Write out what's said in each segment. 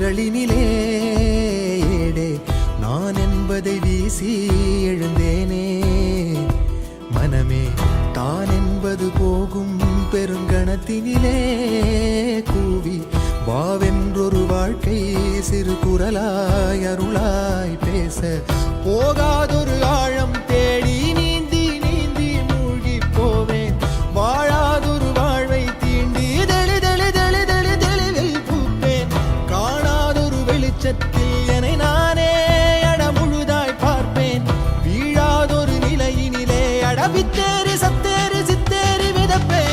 இதழினிலே ஏடே நான் என்பதை வீசி எழுந்தேனே. மனமே தான் என்பது போகும் பெருங்கணத்தினிலே கூவி வாவென்றொரு வாழ்க்கை சிறு குரலாய் அருளாய் பேச போகாதொரு ஆழம் தேடி நீந்தி நீந்தி மூழ்கி போவேன். வாழாதொரு வாழ்வை தீண்டி தெளிவில் பூப்பேன். காணாதொரு வெளிச்சத்தில் என்னை நானே அடமுழுதாய் பார்ப்பேன். வீழாதொரு நிலையினிலே அடவித்தேறி சத்தேறி சித்தேறி விதப்பேன்.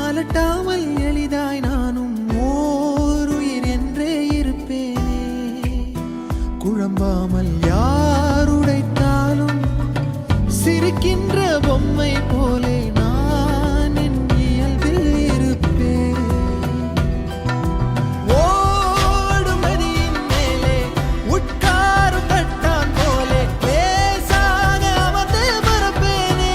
அலட்டாமல் எளிதாய் நானும் ஓருயிர் என்றே இருப்பேனே. குழம்பாமல் யாருடைத்தாலும் சிரிக்கின்ற பொம்மை போலே நான் என் இயல்பில் இருப்பேன். ஓடும் நதியின் மேலே உட்காரும் கட்டான் போலே லேசாக அமர்ந்து பரப்பேனே.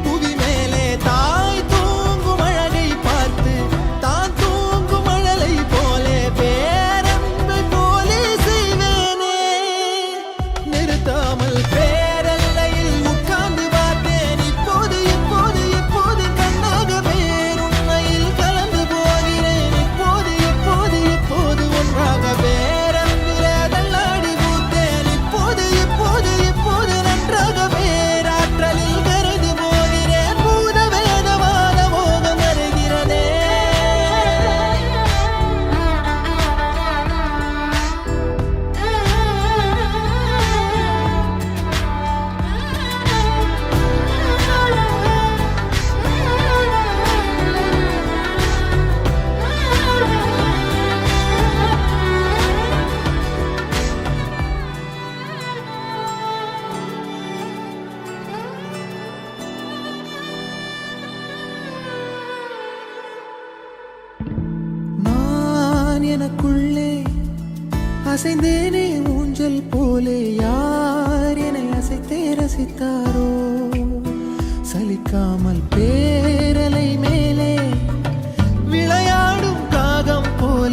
புவி மேலே தாய் தூங்கும் அழகை பார்த்து தான் தூங்கும் அழலை போலே பேரன்பை போலே செய்வேனே. நிறுத்தாமல் பேரல்லையில் உட்கார்ந்து பார்த்தேன். இப்போது இப்போது இப்போது கண்ணாக பேருண்மையில் கலந்து போகிறேன். இப்போது இப்போது இப்போது ஒன்றாக பேரன்பில தள்ளாடி பூத்தேன். இப்போது இப்போது இப்போது நன்றாக பேராற்றலில் கரைந்து போகிறேன். பூத வேதவாத மோகம் வருகிறதே. நான் எனக்குள்ளே அசைந்தேனே ஊஞ்சல் போலே. யார் என்னை அசைத்தே ரசித்தாரோ. சலிக்காமல் பேரலை மேலே விளையாடும் காகம் போலே